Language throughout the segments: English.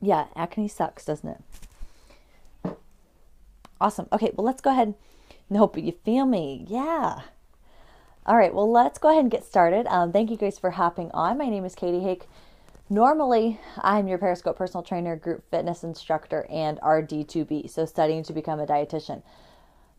Yeah, acne sucks, doesn't it? Awesome. Okay, well, let's go ahead. Nope, you feel me. Yeah. All right, well, let's go ahead and get started. Thank you guys for hopping on. My name is Katie Hake. Normally, I'm your Periscope personal trainer, group fitness instructor, and RD2B, so studying to become a dietitian.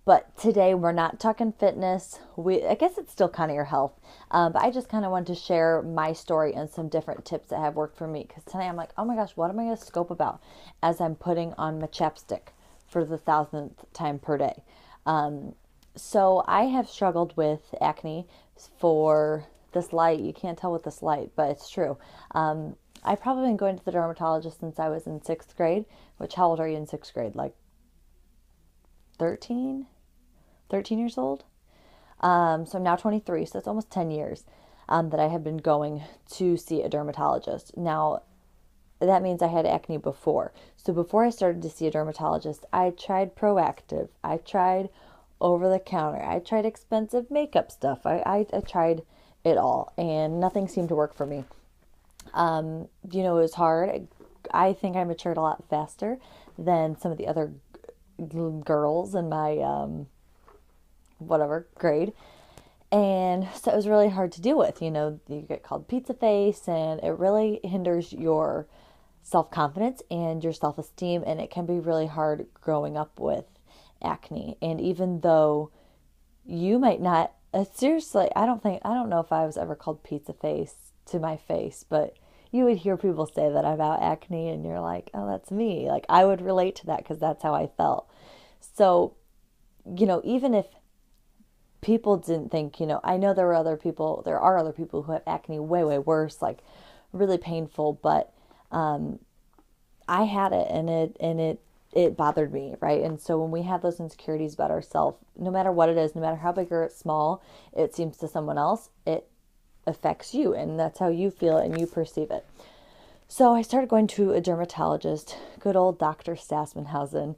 But today we're not talking fitness. I guess it's still kind of your health. But I just kind of wanted to share my story and some different tips that have worked for me. Because today I'm like, oh my gosh, what am I going to scope about as I'm putting on my chapstick for the thousandth time per day? So I have struggled with acne for this light. You can't tell with this light, but it's true. I've probably been going to the dermatologist since I was in sixth grade. Which, how old are you in sixth grade? Like 13? 13 years old. So I'm now 23, so it's almost 10 years that I have been going to see a dermatologist. Now, that means I had acne before. So before I started to see a dermatologist, I tried Proactive. I tried over the counter. I tried expensive makeup stuff. I tried it all, and nothing seemed to work for me. It was hard. I think I matured a lot faster than some of the other girls in my whatever grade. And so it was really hard to deal with. You get called pizza face, and it really hinders your self confidence and your self esteem. And it can be really hard growing up with acne. And even though you might not, seriously, I don't know if I was ever called pizza face to my face, but you would hear people say that about acne, and you're like, oh, that's me. Like, I would relate to that because that's how I felt. So, even if people didn't think, I know there are other people who have acne way, way worse, like really painful, but I had it, and it bothered me, right? And so when we have those insecurities about ourselves, no matter what it is, no matter how big or small it seems to someone else, it affects you, and that's how you feel and you perceive it. So I started going to a dermatologist, good old Dr. Stassmanhausen.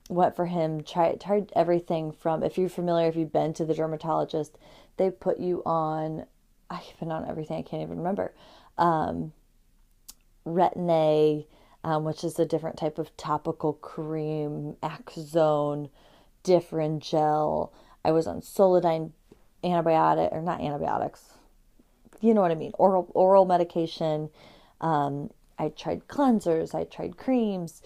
Went for him, tried everything from, if you've been to the dermatologist, they put you on, I've been on everything, I can't even remember. Retin-A, which is a different type of topical cream, Axone, Differin gel. I was on Solodine antibiotic, or not antibiotics, you know what I mean, oral medication. I tried cleansers, I tried creams,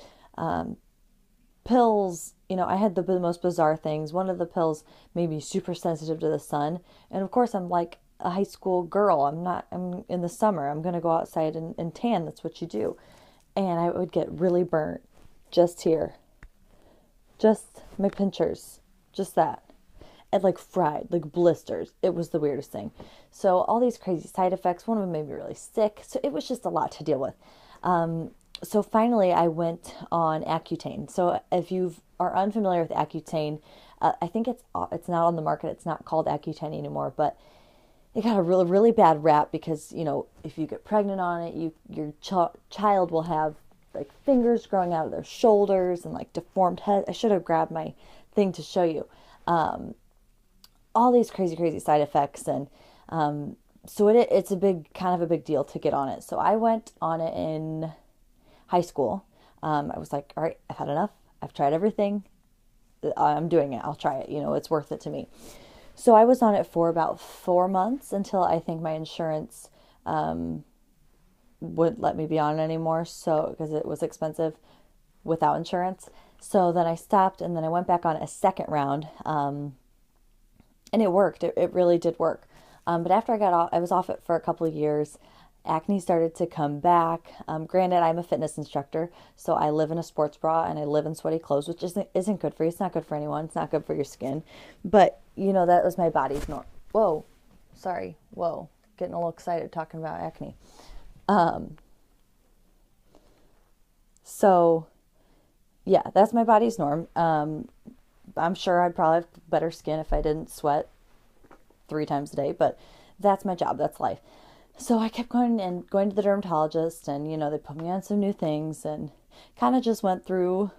pills. I had the most bizarre things. One of the pills made me super sensitive to the sun, and of course I'm like a high school girl. I'm in the summer, I'm gonna go outside and tan. That's what you do. And I would get really burnt just here, just my pinchers, just that. And like fried, like blisters. It was the weirdest thing. So all these crazy side effects. One of them made me really sick. So it was just a lot to deal with. So finally I went on Accutane. So if you are unfamiliar with Accutane, I think it's not on the market. It's not called Accutane anymore, but it got a really, really bad rap because, if you get pregnant on it, your child will have like fingers growing out of their shoulders and like deformed head. I should have grabbed my thing to show you. All these crazy, crazy side effects. And so it's kind of a big deal to get on it. So I went on it in high school. I was like, all right, I've had enough. I've tried everything. I'm doing it. I'll try it. It's worth it to me. So I was on it for about 4 months until I think my insurance wouldn't let me be on it anymore. So, because it was expensive without insurance. So then I stopped, and then I went back on a second round. And it worked. It really did work. But after I got off, I was off it for a couple of years. Acne started to come back. Granted, I'm a fitness instructor, so I live in a sports bra and I live in sweaty clothes, which isn't good for you. It's not good for anyone. It's not good for your skin. But, that was my body's norm. Whoa. Sorry. Whoa. Getting a little excited talking about acne. So, yeah, that's my body's norm. I'm sure I'd probably have better skin if I didn't sweat 3 times a day, but that's my job. That's life. So I kept going to the dermatologist, and, they put me on some new things, and kind of just went through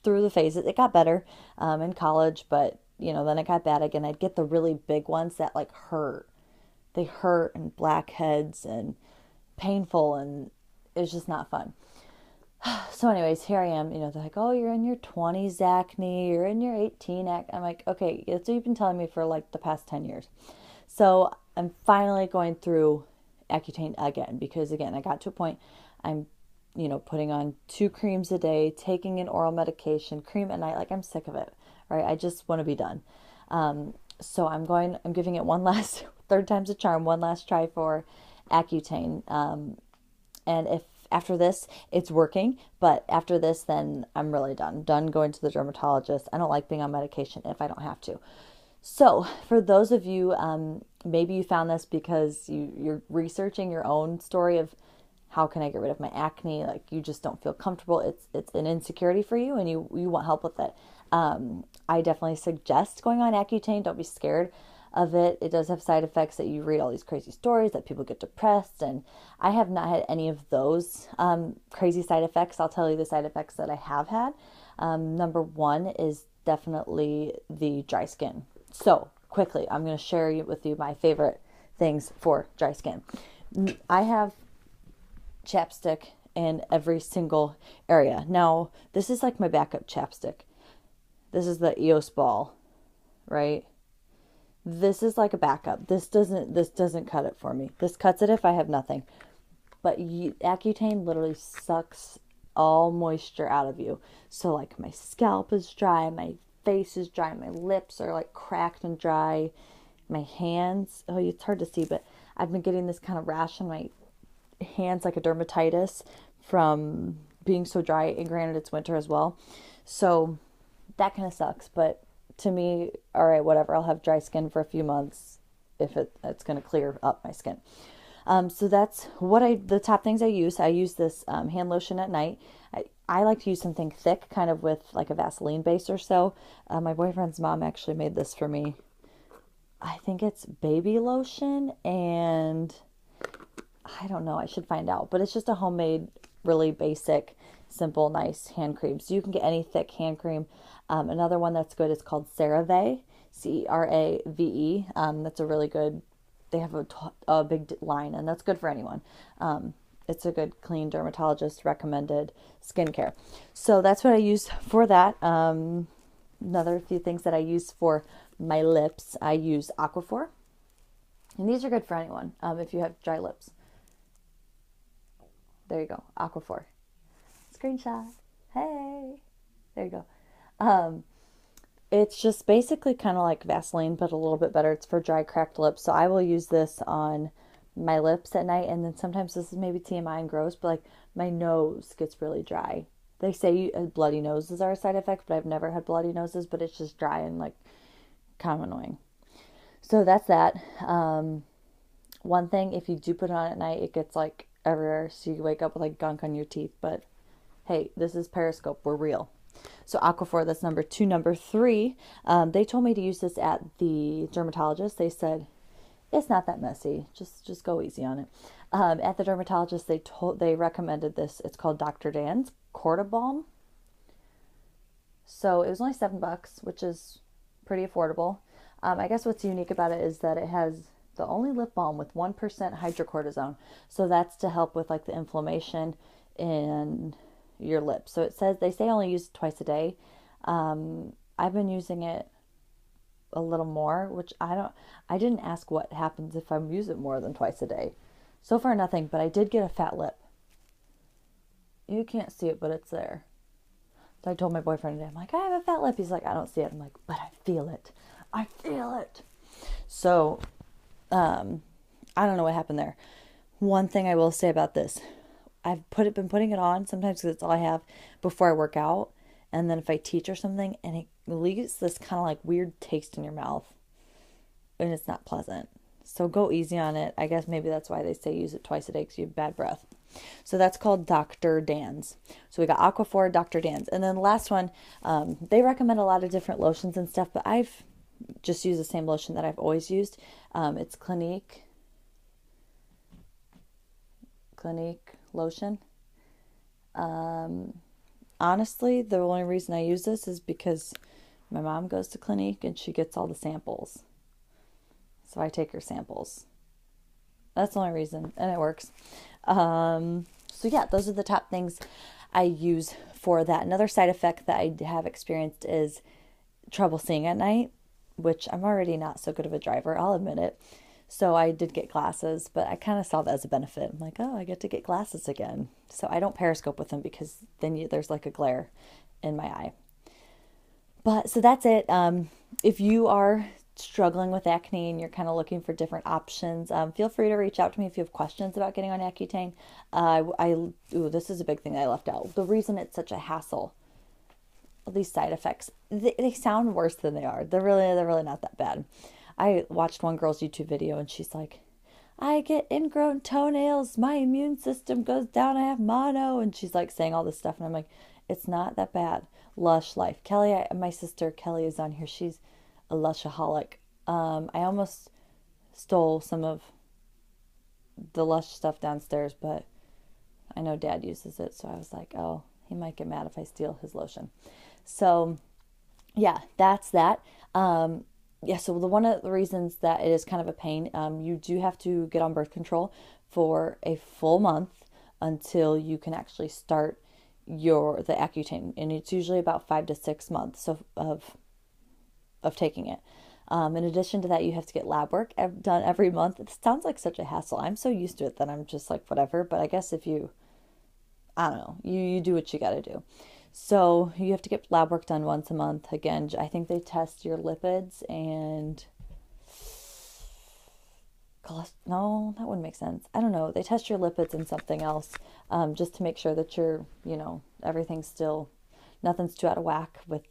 the phases. It got better in college, but, then it got bad again. I'd get the really big ones that like hurt. They hurt, and blackheads and painful, and it's just not fun. So anyways, here I am, they're like, oh, you're in your 20s acne, you're in your 18 acne. I'm like, okay, that's what you've been telling me for like the past 10 years. So I'm finally going through Accutane again because, again, I got to a point I'm, putting on 2 creams a day, taking an oral medication, cream at night. Like, I'm sick of it, right? I just want to be done. So I'm giving it one last, third time's a charm, one last try for Accutane. And if after this it's working, but after this, then I'm really done going to the dermatologist. I don't like being on medication if I don't have to. So for those of you, maybe you found this because you're researching your own story of how can I get rid of my acne? Like, you just don't feel comfortable. It's an insecurity for you, and you want help with it. I definitely suggest going on Accutane. Don't be scared of it. It does have side effects that you read all these crazy stories that people get depressed, and I have not had any of those crazy side effects. I'll tell you the side effects that I have had. Number one is definitely the dry skin. So quickly, I'm going to share with you my favorite things for dry skin. I have chapstick in every single area. Now, this is like my backup chapstick. This is the EOS ball, right? This is like a backup. This doesn't cut it for me. This cuts it if I have nothing. But Accutane literally sucks all moisture out of you. So like my scalp is dry, my face is dry, my lips are like cracked and dry, my hands, oh, it's hard to see, but I've been getting this kind of rash on my hands, like a dermatitis from being so dry, and granted it's winter as well, so that kind of sucks. But to me, all right, whatever, I'll have dry skin for a few months if it's going to clear up my skin. So that's the top things I use. I use this hand lotion at night. I like to use something thick, kind of with like a Vaseline base or so. My boyfriend's mom actually made this for me. I think it's baby lotion, and I don't know, I should find out. But it's just a homemade, really basic, simple, nice hand cream. So you can get any thick hand cream. Another one that's good is called CeraVe, CRAVE. That's a really good, they have a big line, and that's good for anyone. It's a good, clean, dermatologist recommended skincare. So that's what I use for that. Another few things that I use for my lips, I use Aquaphor. And these are good for anyone if you have dry lips. There you go, Aquaphor. Screenshot. Hey. There you go. It's just basically kind of like Vaseline, but a little bit better. It's for dry, cracked lips. So I will use this on my lips at night, and then sometimes, this is maybe TMI and gross, but like my nose gets really dry. They say bloody noses are a side effect, but I've never had bloody noses, but it's just dry and like kind of annoying. So that's that. One thing, if you do put it on at night, it gets like everywhere, so you wake up with like gunk on your teeth. But hey, this is Periscope. We're real. So Aquaphor, that's number 2. Number 3, they told me to use this at the dermatologist. They said it's not that messy. Just go easy on it. At the dermatologist, they recommended this. It's called Dr. Dan's Cortibalm. So it was only $7, which is pretty affordable. I guess what's unique about it is that it has the only lip balm with 1% hydrocortisone. So that's to help with like the inflammation in your lips. So they say only use it twice a day. I've been using it a little more, which I didn't ask what happens if I use it more than twice a day. So far nothing, but I did get a fat lip. You can't see it, but it's there. So I told my boyfriend today, I'm like, I have a fat lip. He's like, I don't see it. I'm like, but I feel it. I feel it. So, I don't know what happened there. One thing I will say about this, I've been putting it on sometimes because it's all I have before I work out. And then if I teach or something, and it leaves this kind of like weird taste in your mouth, and it's not pleasant. So go easy on it. I guess maybe that's why they say use it twice a day, because you have bad breath. So that's called Dr. Dan's. So we got Aquaphor, Dr. Dan's. And then the last one, they recommend a lot of different lotions and stuff, but I've just used the same lotion that I've always used. It's Clinique lotion. Honestly, the only reason I use this is because my mom goes to Clinique and she gets all the samples. So I take her samples. That's the only reason, and it works. So yeah, those are the top things I use for that. Another side effect that I have experienced is trouble seeing at night, which I'm already not so good of a driver, I'll admit it. So I did get glasses, but I kind of saw that as a benefit. I'm like, oh, I get to get glasses again. So I don't periscope with them because then there's like a glare in my eye. But so that's it. If you are struggling with acne and you're kind of looking for different options, feel free to reach out to me if you have questions about getting on Accutane. This is a big thing I left out. The reason it's such a hassle, these side effects, they sound worse than they are. They're really not that bad. I watched one girl's YouTube video and she's like, I get ingrown toenails, my immune system goes down, I have mono, and she's like saying all this stuff, and I'm like, it's not that bad. Lush life. Kelly, my sister Kelly is on here. She's a Lushaholic. I almost stole some of the Lush stuff downstairs, but I know Dad uses it, so I was like, oh, he might get mad if I steal his lotion. So yeah, that's that. So one of the reasons that it is kind of a pain, you do have to get on birth control for a full month until you can actually start the Accutane, and it's usually about 5 to 6 months of taking it. In addition to that, you have to get lab work done every month. It sounds like such a hassle. I'm so used to it that I'm just like, whatever. But I guess if I don't know, you do what you got to do. So you have to get lab work done once a month. Again, I think they test your lipids and no, that wouldn't make sense. I don't know. They test your lipids and something else, just to make sure that you're, everything's still, nothing's too out of whack with,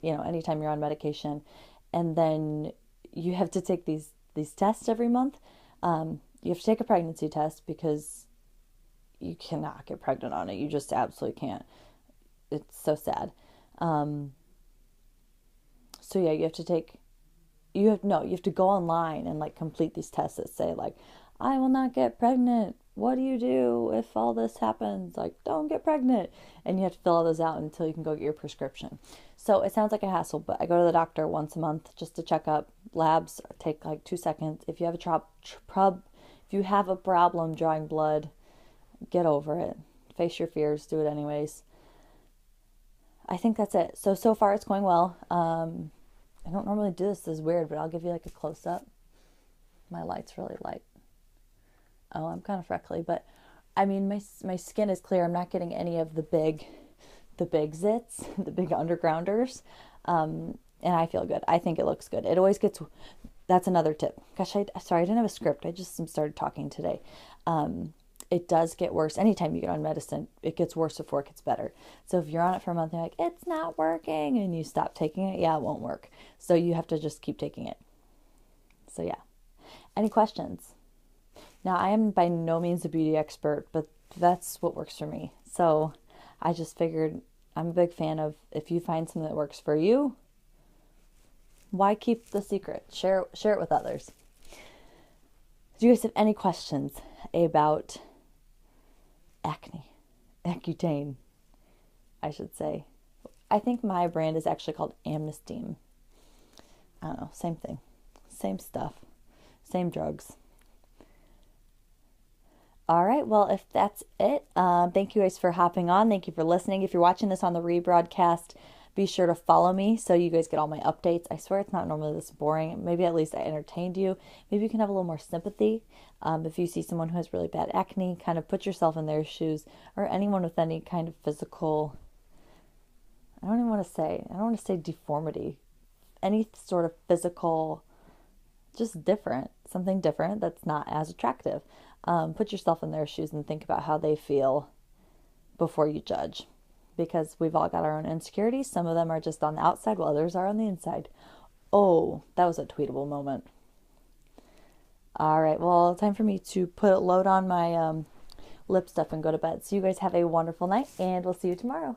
anytime you're on medication. And then you have to take these tests every month. You have to take a pregnancy test because you cannot get pregnant on it. You just absolutely can't. It's so sad. So yeah, you have to go online and like complete these tests that say like, I will not get pregnant. What do you do if all this happens? Like, don't get pregnant. And you have to fill all those out until you can go get your prescription. So it sounds like a hassle, but I go to the doctor once a month just to check up. Labs take like 2 seconds. If you have if you have a problem drawing blood, get over it. Face your fears. Do it anyways. I think that's it. So far it's going well. I don't normally do this. This is weird, but I'll give you like a close-up. My light's really light. Oh, I'm kind of freckly, but I mean, my skin is clear. I'm not getting any of the big zits, the big undergrounders. And I feel good. I think it looks good. It always gets, that's another tip. Gosh, sorry, I didn't have a script. I just started talking today. It does get worse. Anytime you get on medicine, it gets worse before it gets better. So if you're on it for a month and you're like, it's not working, and you stop taking it, yeah, it won't work. So you have to just keep taking it. So yeah. Any questions? Now, I am by no means a beauty expert, but that's what works for me. So I just figured I'm a big fan of, if you find something that works for you, why keep the secret? Share it with others. Do you guys have any questions about Accutane, I should say. I think my brand is actually called Amnesteem. I don't know, same thing. Same stuff. Same drugs. All right, well, if that's it, thank you guys for hopping on. Thank you for listening. If you're watching this on the rebroadcast, be sure to follow me so you guys get all my updates. I swear it's not normally this boring. Maybe at least I entertained you. Maybe you can have a little more sympathy. If you see someone who has really bad acne, kind of put yourself in their shoes, or anyone with any kind of physical, I don't want to say deformity, any sort of physical, just different, something different that's not as attractive. Put yourself in their shoes and think about how they feel before you judge. Because we've all got our own insecurities. Some of them are just on the outside, while others are on the inside. Oh, that was a tweetable moment. All right, well, time for me to load on my lip stuff and go to bed. So you guys have a wonderful night, and we'll see you tomorrow.